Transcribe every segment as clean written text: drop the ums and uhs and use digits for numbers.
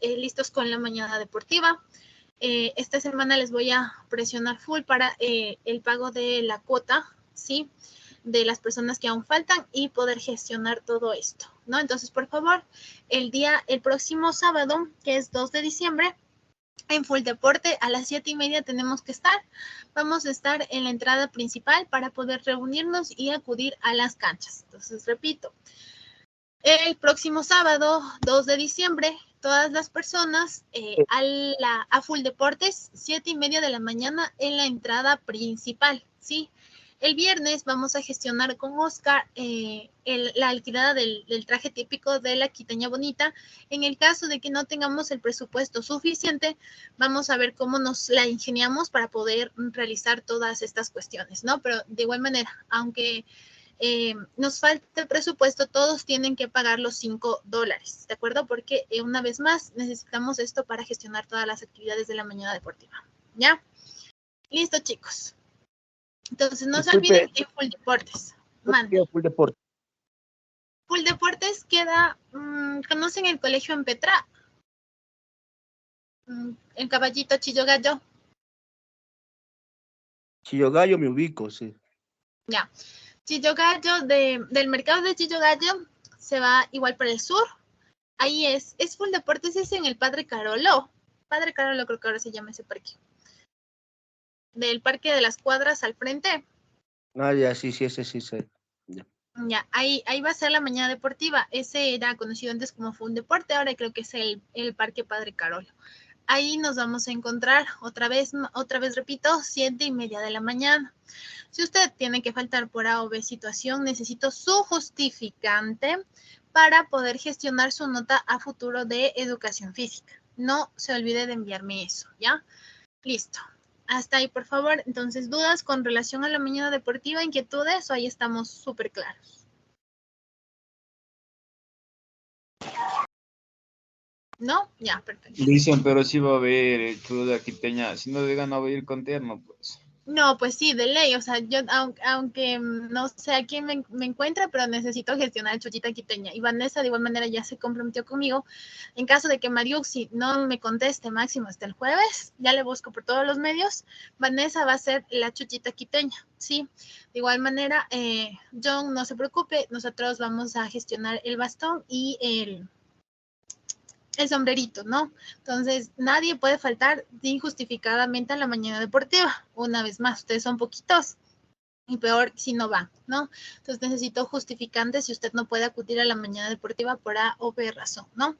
listos con la mañana deportiva. Esta semana les voy a presionar full para el pago de la cuota, ¿sí? De las personas que aún faltan y poder gestionar todo esto, ¿no? Entonces, por favor, el próximo sábado, que es 2 de diciembre, en Full Deporte a las 7:30 tenemos que estar. Vamos a estar en la entrada principal para poder reunirnos y acudir a las canchas. Entonces, repito, el próximo sábado, 2 de diciembre, todas las personas a Full Deportes, 7:30 de la mañana en la entrada principal, ¿sí? El viernes vamos a gestionar con Oscar la alquilada del traje típico de la quiteña bonita. En el caso de que no tengamos el presupuesto suficiente, vamos a ver cómo nos la ingeniamos para poder realizar todas estas cuestiones, ¿no? Pero de igual manera, aunque nos falta el presupuesto, todos tienen que pagar los $5, ¿de acuerdo? Porque una vez más necesitamos esto para gestionar todas las actividades de la mañana deportiva, ¿ya? Listo, chicos. Entonces, no se olviden en Full Deportes. Full Deportes. Full Deportes queda, ¿conocen el colegio en Petra? El Caballito Chillogallo. Chillogallo me ubico, sí. Ya. Chillogallo, del mercado de Chillogallo, se va igual para el sur. Ahí es Full Deportes, es en el Padre Carolo. Padre Carolo creo que ahora se llama ese parque. Del Parque de las Cuadras al frente. Ah, ya, sí, ese sí. Ya, ahí va a ser la mañana deportiva. Ese era conocido antes como Full Deporte, ahora creo que es el Parque Padre Carolo. Ahí nos vamos a encontrar otra vez repito, 7:30 de la mañana. Si usted tiene que faltar por A o B situación, necesito su justificante para poder gestionar su nota a futuro de educación física. No se olvide de enviarme eso, ¿ya? Listo. Hasta ahí, por favor. Entonces, ¿dudas con relación a la mañana deportiva, inquietudes o ahí estamos súper claros? ¿No? Ya, perfecto. Dicen, pero sí va a haber el club de quiteña. Si no digan, no va a ir con terno, pues. No, pues sí, de ley. O sea, yo, aunque no sé a quién me encuentra, pero necesito gestionar Chuchita Quiteña. Y Vanessa, de igual manera, ya se comprometió conmigo. En caso de que Mariuxi no me conteste máximo hasta el jueves, ya le busco por todos los medios. Vanessa va a ser la Chuchita Quiteña, ¿sí? De igual manera, John, no se preocupe, nosotros vamos a gestionar el bastón y el sombrerito, ¿no? Entonces, nadie puede faltar injustificadamente a la mañana deportiva. Una vez más, ustedes son poquitos y peor si no van, ¿no? Entonces, necesito justificantes si usted no puede acudir a la mañana deportiva por A o B razón, ¿no?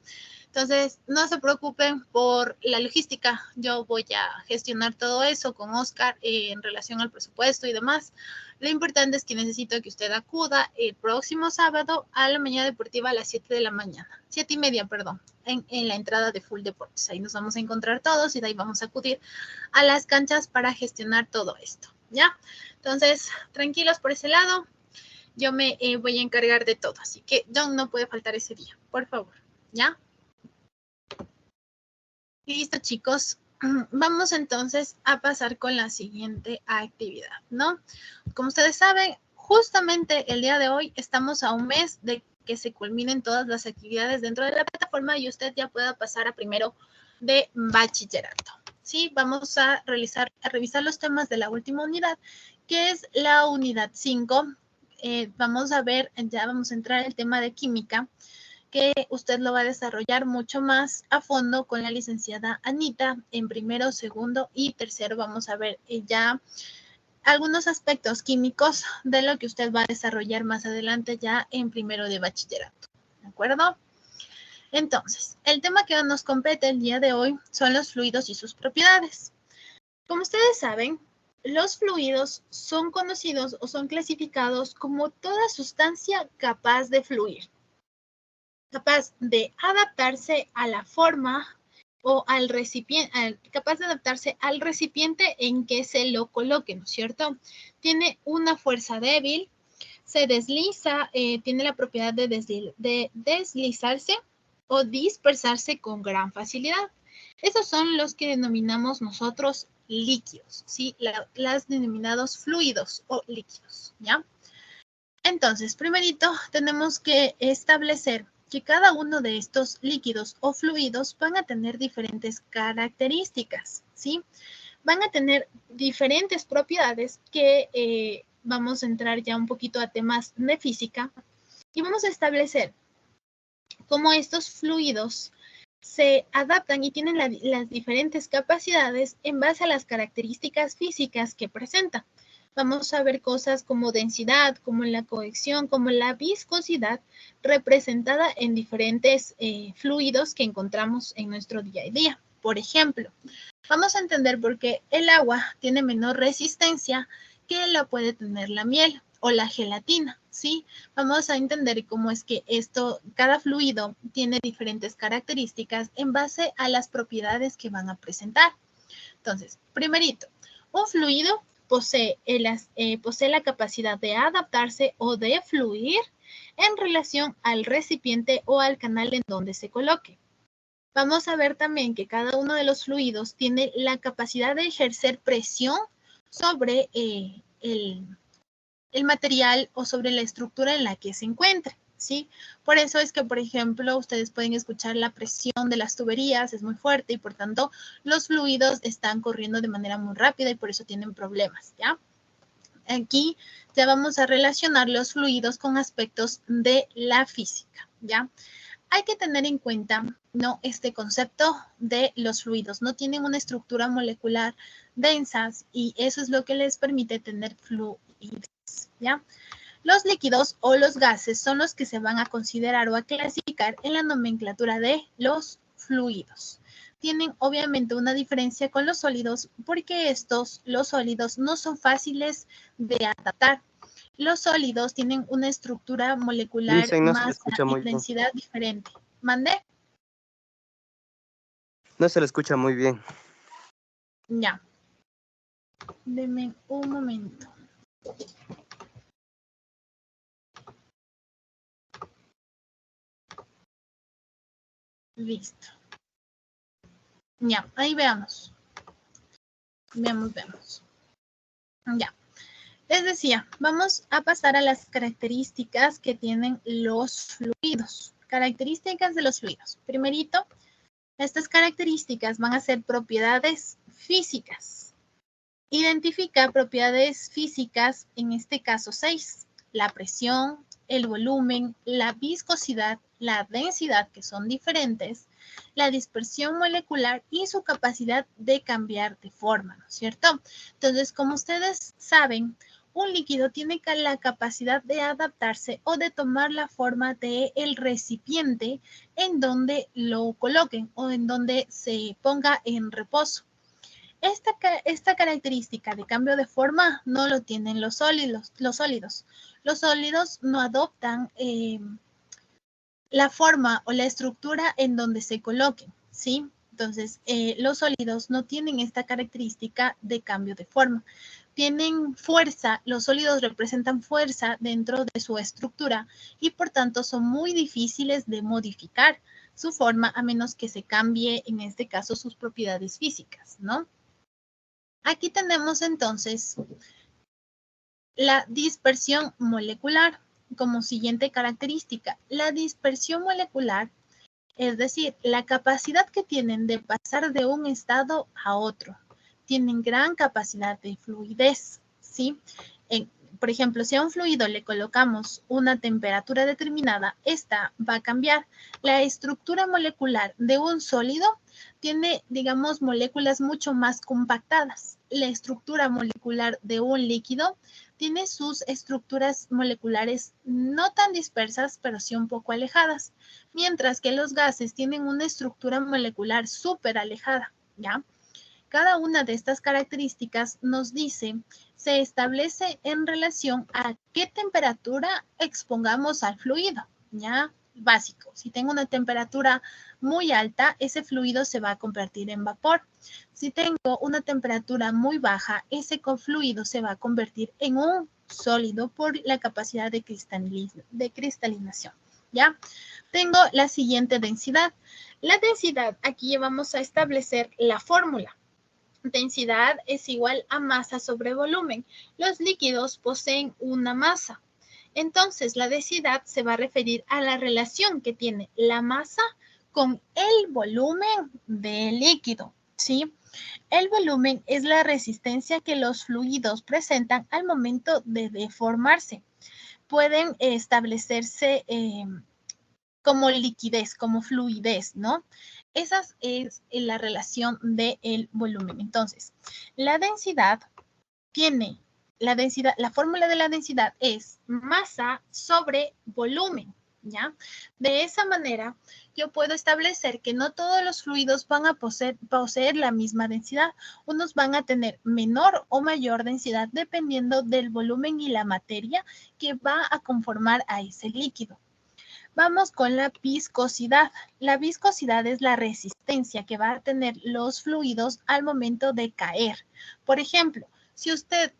Entonces, no se preocupen por la logística. Yo voy a gestionar todo eso con Oscar en relación al presupuesto y demás. Lo importante es que necesito que usted acuda el próximo sábado a la mañana deportiva a las 7 de la mañana. 7:30, perdón, en la entrada de Full Deportes. Ahí nos vamos a encontrar todos y de ahí vamos a acudir a las canchas para gestionar todo esto, ¿ya? Entonces, tranquilos por ese lado. Yo me voy a encargar de todo. Así que John no puede faltar ese día, por favor, ¿ya? Listo, chicos. Vamos entonces a pasar con la siguiente actividad, ¿no? Como ustedes saben, justamente el día de hoy estamos a un mes de que se culminen todas las actividades dentro de la plataforma y usted ya pueda pasar a primero de bachillerato. Sí, vamos a revisar los temas de la última unidad, que es la unidad 5. Vamos a ver, ya vamos a entrar el tema de química, que usted lo va a desarrollar mucho más a fondo con la licenciada Anita en primero, segundo y tercero. Vamos a ver ya algunos aspectos químicos de lo que usted va a desarrollar más adelante ya en primero de bachillerato, ¿de acuerdo? Entonces, el tema que nos compete el día de hoy son los fluidos y sus propiedades. Como ustedes saben, los fluidos son conocidos o son clasificados como toda sustancia capaz de fluir, capaz de adaptarse a la forma o al recipiente, capaz de adaptarse al recipiente en que se lo coloque, ¿no es cierto? Tiene una fuerza débil, se desliza, tiene la propiedad de deslizarse o dispersarse con gran facilidad. Esos son los que denominamos nosotros líquidos, ¿sí? Las denominados fluidos o líquidos, ¿ya? Entonces, primerito tenemos que establecer que cada uno de estos líquidos o fluidos van a tener diferentes características, ¿sí? Van a tener diferentes propiedades que vamos a entrar ya un poquito a temas de física y vamos a establecer cómo estos fluidos se adaptan y tienen las diferentes capacidades en base a las características físicas que presentan. Vamos a ver cosas como densidad, como la cohesión, como la viscosidad representada en diferentes fluidos que encontramos en nuestro día a día. Por ejemplo, vamos a entender por qué el agua tiene menor resistencia que la puede tener la miel o la gelatina, ¿sí? Vamos a entender cómo es que cada fluido tiene diferentes características en base a las propiedades que van a presentar. Entonces, primerito, un fluido posee la capacidad de adaptarse o de fluir en relación al recipiente o al canal en donde se coloque. Vamos a ver también que cada uno de los fluidos tiene la capacidad de ejercer presión sobre el material o sobre la estructura en la que se encuentre, ¿sí? Por eso es que, por ejemplo, ustedes pueden escuchar la presión de las tuberías, es muy fuerte y por tanto los fluidos están corriendo de manera muy rápida y por eso tienen problemas, ¿ya? Aquí ya vamos a relacionar los fluidos con aspectos de la física, ¿ya? Hay que tener en cuenta, ¿no? Este concepto de los fluidos. No tienen una estructura molecular densas y eso es lo que les permite tener fluidez, ¿ya? Los líquidos o los gases son los que se van a considerar o a clasificar en la nomenclatura de los fluidos. Tienen obviamente una diferencia con los sólidos porque los sólidos, no son fáciles de adaptar. Los sólidos tienen una estructura molecular, Dicen, no se le masa escucha y muy bien. densidad diferente. ¿Mande? No se le escucha muy bien. Ya. Deme un momento. Listo. Ya, ahí veamos. Veamos. Ya. Les decía, vamos a pasar a las características que tienen los fluidos. Características de los fluidos. Primerito, estas características van a ser propiedades físicas. Identifica propiedades físicas, en este caso 6. La presión, el volumen, la viscosidad, la densidad, que son diferentes, la dispersión molecular y su capacidad de cambiar de forma, ¿no es cierto? Entonces, como ustedes saben, un líquido tiene la capacidad de adaptarse o de tomar la forma del recipiente en donde lo coloquen o en donde se ponga en reposo. Esta característica de cambio de forma no lo tienen los sólidos. Los sólidos no adoptan la forma o la estructura en donde se coloquen, ¿sí? Entonces, los sólidos no tienen esta característica de cambio de forma. Tienen fuerza, los sólidos representan fuerza dentro de su estructura y por tanto son muy difíciles de modificar su forma a menos que se cambie, en este caso, sus propiedades físicas, ¿no? Aquí tenemos entonces la dispersión molecular como siguiente característica. La dispersión molecular, es decir, la capacidad que tienen de pasar de un estado a otro. Tienen gran capacidad de fluidez, ¿sí? Por ejemplo, si a un fluido le colocamos una temperatura determinada, esta va a cambiar. La estructura molecular de un sólido tiene, digamos, moléculas mucho más compactadas. La estructura molecular de un líquido tiene sus estructuras moleculares no tan dispersas, pero sí un poco alejadas, mientras que los gases tienen una estructura molecular súper alejada, ¿ya? Cada una de estas características nos dice, se establece en relación a qué temperatura expongamos al fluido, ¿ya? Básico. Si tengo una temperatura muy alta, ese fluido se va a convertir en vapor. Si tengo una temperatura muy baja, ese fluido se va a convertir en un sólido por la capacidad de cristalización, ¿ya? Tengo la siguiente densidad. La densidad, aquí vamos a establecer la fórmula. Densidad es igual a masa sobre volumen. Los líquidos poseen una masa Entonces, la densidad se va a referir a la relación que tiene la masa con el volumen del líquido, ¿sí? El volumen es la resistencia que los fluidos presentan al momento de deformarse. Pueden establecerse como liquidez, como fluidez, ¿no? Esa es la relación del volumen. Entonces, la densidad tiene, la fórmula de la densidad es masa sobre volumen, ¿ya? De esa manera, yo puedo establecer que no todos los fluidos van a poseer la misma densidad. Unos van a tener menor o mayor densidad dependiendo del volumen y la materia que va a conformar a ese líquido. Vamos con la viscosidad. La viscosidad es la resistencia que va a tener los fluidos al momento de caer. Por ejemplo, si usted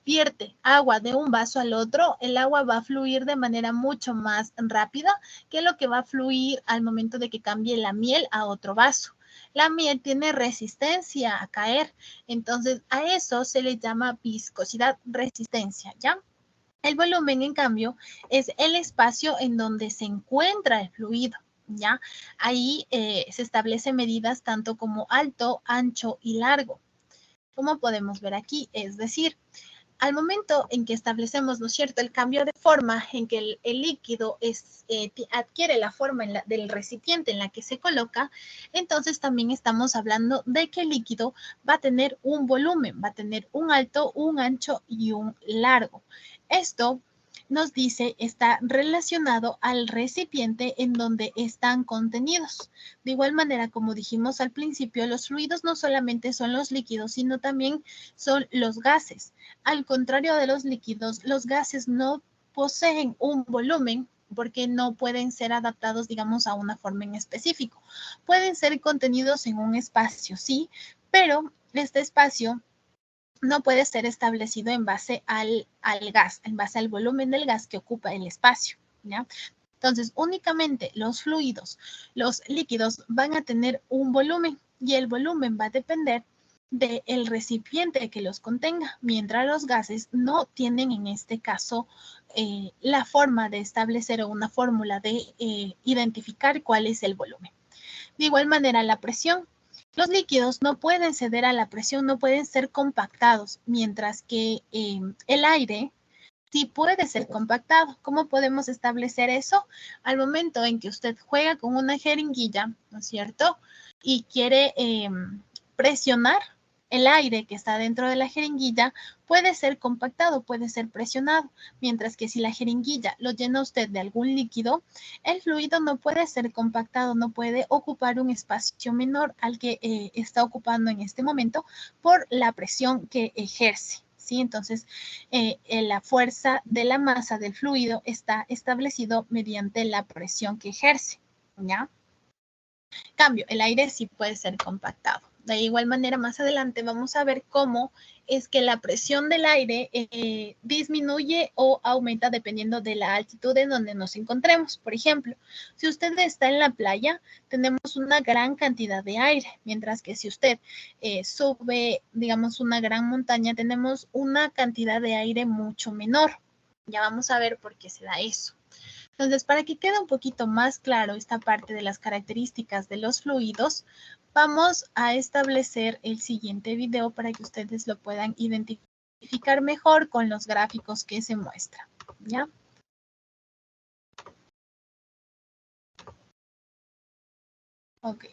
vierte agua de un vaso al otro, el agua va a fluir de manera mucho más rápida que lo que va a fluir al momento de que cambie la miel a otro vaso. La miel tiene resistencia a caer, entonces a eso se le llama viscosidad, resistencia, ¿ya? El volumen, en cambio, es el espacio en donde se encuentra el fluido, ¿ya? Ahí se establecen medidas tanto como alto, ancho y largo, como podemos ver aquí. Es decir, al momento en que establecemos, ¿no es cierto?, el cambio de forma, en que el líquido adquiere la forma del recipiente en la que se coloca, entonces también estamos hablando de que el líquido va a tener un volumen, va a tener un alto, un ancho y un largo. Esto nos dice está relacionado al recipiente en donde están contenidos. De igual manera, como dijimos al principio, los fluidos no solamente son los líquidos, sino también son los gases. Al contrario de los líquidos, los gases no poseen un volumen porque no pueden ser adaptados, digamos, a una forma en específico. Pueden ser contenidos en un espacio, sí, pero este espacio no puede ser establecido en base al gas, en base al volumen del gas que ocupa el espacio, ¿ya? Entonces, únicamente los fluidos, los líquidos van a tener un volumen y el volumen va a depender del recipiente que los contenga, mientras los gases no tienen en este caso la forma de establecer o una fórmula de identificar cuál es el volumen. De igual manera, la presión. Los líquidos no pueden ceder a la presión, no pueden ser compactados, mientras que el aire sí puede ser compactado. ¿Cómo podemos establecer eso? Al momento en que usted juega con una jeringuilla, ¿no es cierto? Y quiere presionar el aire que está dentro de la jeringuilla, puede ser compactado, puede ser presionado, mientras que si la jeringuilla lo llena usted de algún líquido, el fluido no puede ser compactado, no puede ocupar un espacio menor al que está ocupando en este momento por la presión que ejerce. ¿Sí? Entonces, la fuerza de la masa del fluido está establecido mediante la presión que ejerce, ¿ya? En cambio, el aire sí puede ser compactado. De igual manera, más adelante vamos a ver cómo es que la presión del aire disminuye o aumenta dependiendo de la altitud en donde nos encontremos. Por ejemplo, si usted está en la playa, tenemos una gran cantidad de aire, mientras que si usted sube, digamos, una gran montaña, tenemos una cantidad de aire mucho menor. Ya vamos a ver por qué se da eso. Entonces, para que quede un poquito más claro esta parte de las características de los fluidos, vamos a establecer el siguiente video para que ustedes lo puedan identificar mejor con los gráficos que se muestran, ¿ya? Ok.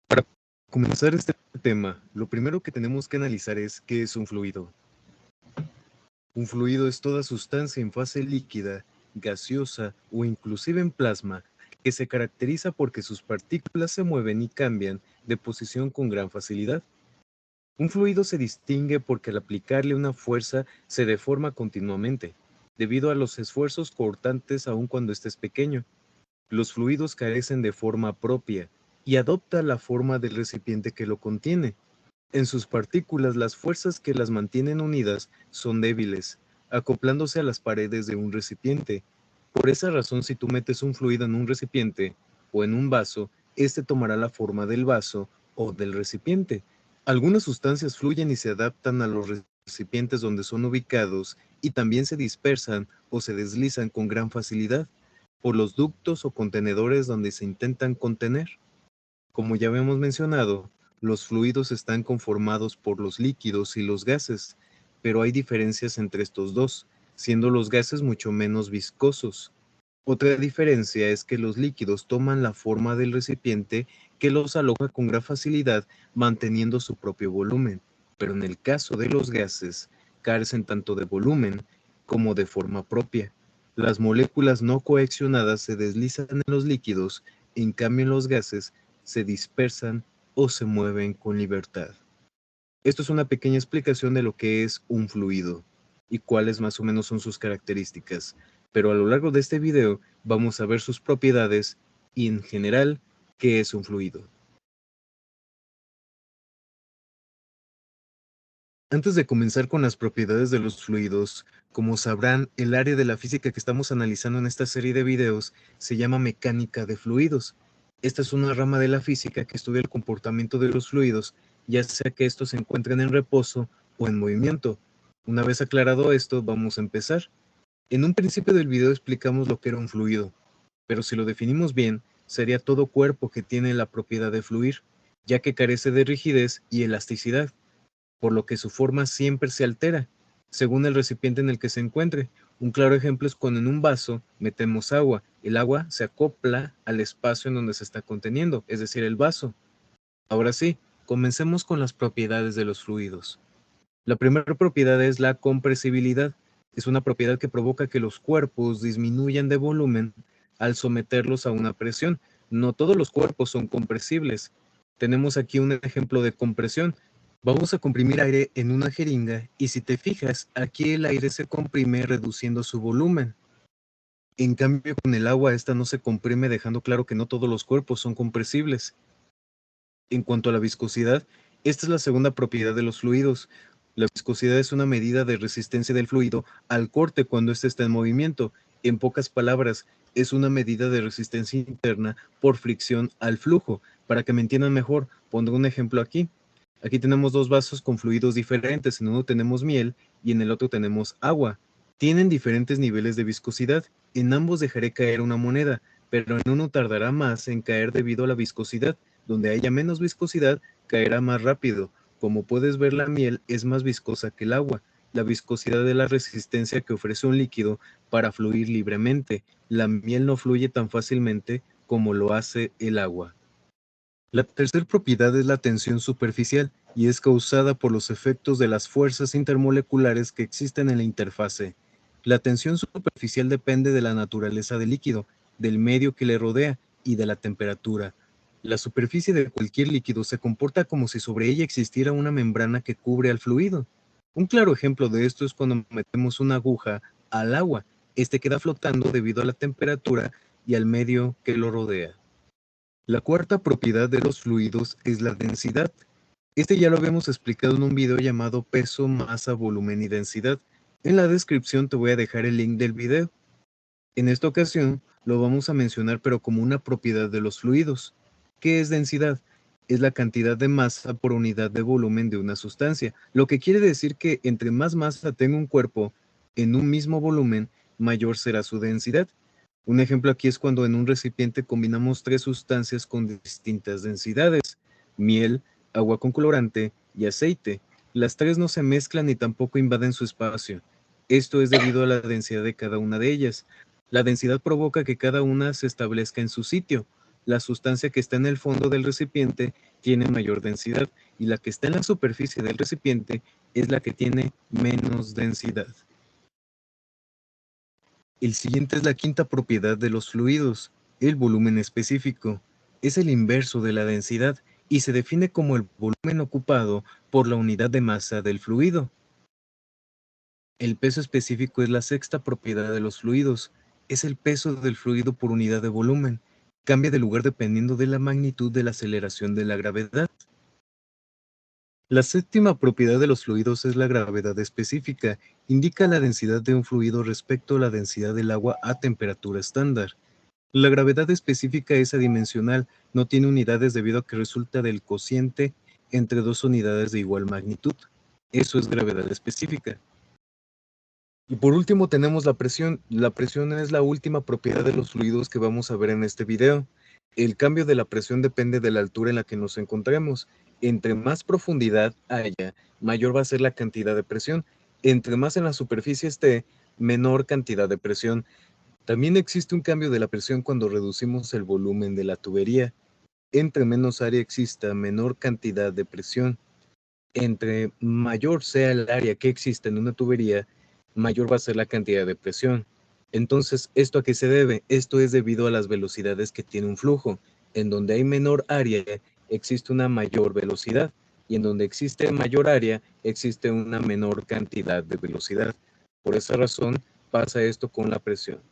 Para comenzar este tema, lo primero que tenemos que analizar es qué es un fluido. Un fluido es toda sustancia en fase líquida, gaseosa o inclusive en plasma que se caracteriza porque sus partículas se mueven y cambian de posición con gran facilidad. Un fluido se distingue porque al aplicarle una fuerza se deforma continuamente, debido a los esfuerzos cortantes aun cuando éste es pequeño. Los fluidos carecen de forma propia y adopta la forma del recipiente que lo contiene. En sus partículas, las fuerzas que las mantienen unidas son débiles, acoplándose a las paredes de un recipiente. Por esa razón, si tú metes un fluido en un recipiente o en un vaso, este tomará la forma del vaso o del recipiente. Algunas sustancias fluyen y se adaptan a los recipientes donde son ubicados y también se dispersan o se deslizan con gran facilidad por los ductos o contenedores donde se intentan contener. Como ya habíamos mencionado, los fluidos están conformados por los líquidos y los gases, pero hay diferencias entre estos dos, siendo los gases mucho menos viscosos. Otra diferencia es que los líquidos toman la forma del recipiente que los aloja con gran facilidad manteniendo su propio volumen, pero en el caso de los gases, carecen tanto de volumen como de forma propia. Las moléculas no coaccionadas se deslizan en los líquidos, en cambio en los gases se dispersan o se mueven con libertad. Esto es una pequeña explicación de lo que es un fluido y cuáles más o menos son sus características, pero a lo largo de este video vamos a ver sus propiedades y en general qué es un fluido. Antes de comenzar con las propiedades de los fluidos, como sabrán, el área de la física que estamos analizando en esta serie de videos se llama mecánica de fluidos. Esta es una rama de la física que estudia el comportamiento de los fluidos, ya sea que estos se encuentren en reposo o en movimiento. Una vez aclarado esto, vamos a empezar. En un principio del video explicamos lo que era un fluido, pero si lo definimos bien, sería todo cuerpo que tiene la propiedad de fluir, ya que carece de rigidez y elasticidad, por lo que su forma siempre se altera, según el recipiente en el que se encuentre. Un claro ejemplo es cuando en un vaso metemos agua. El agua se acopla al espacio en donde se está conteniendo, es decir, el vaso. Ahora sí, comencemos con las propiedades de los fluidos. La primera propiedad es la compresibilidad. Es una propiedad que provoca que los cuerpos disminuyan de volumen al someterlos a una presión. No todos los cuerpos son compresibles. Tenemos aquí un ejemplo de compresión. Vamos a comprimir aire en una jeringa y si te fijas, aquí el aire se comprime reduciendo su volumen. En cambio, con el agua esta no se comprime, dejando claro que no todos los cuerpos son compresibles. En cuanto a la viscosidad, esta es la segunda propiedad de los fluidos. La viscosidad es una medida de resistencia del fluido al corte cuando éste está en movimiento. En pocas palabras, es una medida de resistencia interna por fricción al flujo. Para que me entiendan mejor, pondré un ejemplo aquí. Aquí tenemos dos vasos con fluidos diferentes. En uno tenemos miel y en el otro tenemos agua. Tienen diferentes niveles de viscosidad. En ambos dejaré caer una moneda, pero en uno tardará más en caer debido a la viscosidad. Donde haya menos viscosidad, caerá más rápido. Como puedes ver, la miel es más viscosa que el agua. La viscosidad es la resistencia que ofrece un líquido para fluir libremente. La miel no fluye tan fácilmente como lo hace el agua. La tercera propiedad es la tensión superficial y es causada por los efectos de las fuerzas intermoleculares que existen en la interfase. La tensión superficial depende de la naturaleza del líquido, del medio que le rodea y de la temperatura. La superficie de cualquier líquido se comporta como si sobre ella existiera una membrana que cubre al fluido. Un claro ejemplo de esto es cuando metemos una aguja al agua. Este queda flotando debido a la temperatura y al medio que lo rodea. La cuarta propiedad de los fluidos es la densidad. Este ya lo habíamos explicado en un video llamado peso, masa, volumen y densidad. En la descripción te voy a dejar el link del video. En esta ocasión lo vamos a mencionar pero como una propiedad de los fluidos. ¿Qué es densidad? Es la cantidad de masa por unidad de volumen de una sustancia, lo que quiere decir que entre más masa tenga un cuerpo en un mismo volumen, mayor será su densidad. Un ejemplo aquí es cuando en un recipiente combinamos tres sustancias con distintas densidades: miel, agua con colorante y aceite. Las tres no se mezclan ni tampoco invaden su espacio. Esto es debido a la densidad de cada una de ellas. La densidad provoca que cada una se establezca en su sitio. La sustancia que está en el fondo del recipiente tiene mayor densidad y la que está en la superficie del recipiente es la que tiene menos densidad. El siguiente es la quinta propiedad de los fluidos, el volumen específico. Es el inverso de la densidad y se define como el volumen ocupado por la unidad de masa del fluido. El peso específico es la sexta propiedad de los fluidos. Es el peso del fluido por unidad de volumen. Cambia de lugar dependiendo de la magnitud de la aceleración de la gravedad. La séptima propiedad de los fluidos es la gravedad específica. Indica la densidad de un fluido respecto a la densidad del agua a temperatura estándar. La gravedad específica es adimensional, no tiene unidades debido a que resulta del cociente entre dos unidades de igual magnitud. Eso es gravedad específica. Y por último tenemos la presión. La presión es la última propiedad de los fluidos que vamos a ver en este video. El cambio de la presión depende de la altura en la que nos encontremos. Entre más profundidad haya, mayor va a ser la cantidad de presión. Entre más en la superficie esté, menor cantidad de presión. También existe un cambio de la presión cuando reducimos el volumen de la tubería. Entre menos área exista, menor cantidad de presión. Entre mayor sea el área que exista en una tubería, mayor va a ser la cantidad de presión. Entonces, ¿esto a qué se debe? Esto es debido a las velocidades que tiene un flujo. En donde hay menor área, existe una mayor velocidad. Y en donde existe mayor área, existe una menor cantidad de velocidad. Por esa razón, pasa esto con la presión.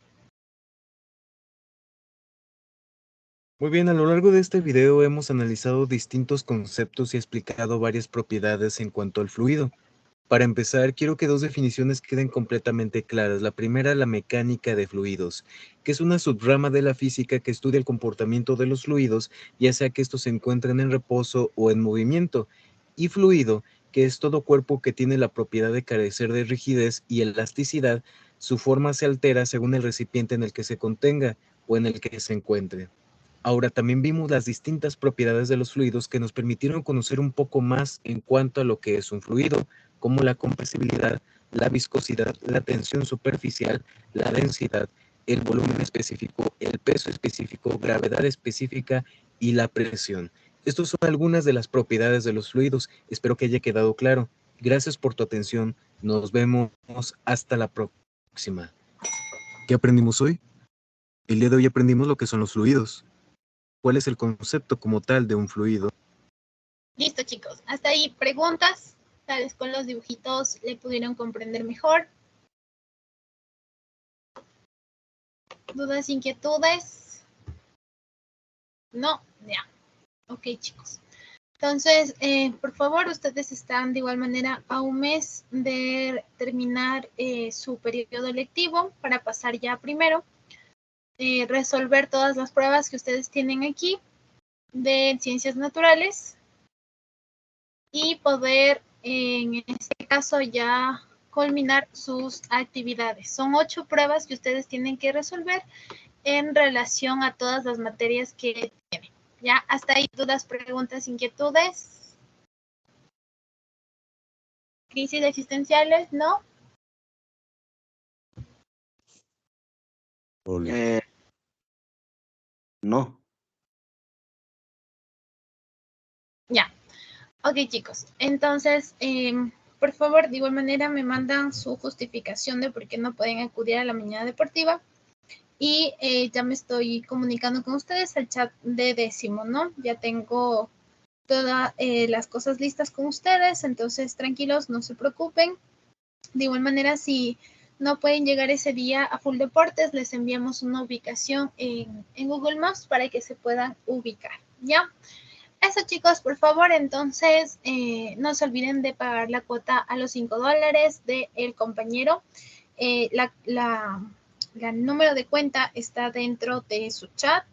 Muy bien, a lo largo de este video hemos analizado distintos conceptos y explicado varias propiedades en cuanto al fluido. Para empezar, quiero que dos definiciones queden completamente claras. La primera, la mecánica de fluidos, que es una subrama de la física que estudia el comportamiento de los fluidos, ya sea que estos se encuentren en reposo o en movimiento. Y fluido, que es todo cuerpo que tiene la propiedad de carecer de rigidez y elasticidad. Su forma se altera según el recipiente en el que se contenga o en el que se encuentre. Ahora también vimos las distintas propiedades de los fluidos que nos permitieron conocer un poco más en cuanto a lo que es un fluido, como la compresibilidad, la viscosidad, la tensión superficial, la densidad, el volumen específico, el peso específico, gravedad específica y la presión. Estas son algunas de las propiedades de los fluidos. Espero que haya quedado claro. Gracias por tu atención. Nos vemos hasta la próxima. ¿Qué aprendimos hoy? El día de hoy aprendimos lo que son los fluidos. ¿Cuál es el concepto como tal de un fluido? Listo, chicos. Hasta ahí preguntas. Tal vez con los dibujitos le pudieron comprender mejor. ¿Dudas, inquietudes? No, ya. Ok, chicos. Entonces, por favor, ustedes están de igual manera a un mes de terminar su periodo lectivo para pasar ya primero. Resolver todas las pruebas que ustedes tienen aquí de ciencias naturales y poder, en este caso, ya culminar sus actividades. Son 8 pruebas que ustedes tienen que resolver en relación a todas las materias que tienen. ¿Ya? Hasta ahí, dudas, preguntas, inquietudes. ¿Crisis existenciales? ¿No? No. Ya. Ok, chicos. Entonces, por favor, de igual manera me mandan su justificación de por qué no pueden acudir a la mañana deportiva. Y ya me estoy comunicando con ustedes al chat de 10º, ¿no? Ya tengo todas las cosas listas con ustedes, entonces tranquilos, no se preocupen. De igual manera, si no pueden llegar ese día a Full Deportes, les enviamos una ubicación en Google Maps para que se puedan ubicar, ¿ya? Eso, chicos, por favor, entonces no se olviden de pagar la cuota a los $5 del compañero. La número de cuenta está dentro de su chat,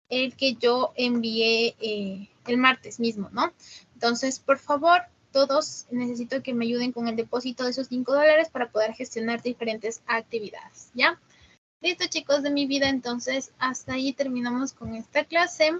el que yo envié el martes mismo, ¿no? Entonces, por favor, todos necesito que me ayuden con el depósito de esos $5 para poder gestionar diferentes actividades, ¿ya? Listo, chicos de mi vida, entonces hasta ahí terminamos con esta clase.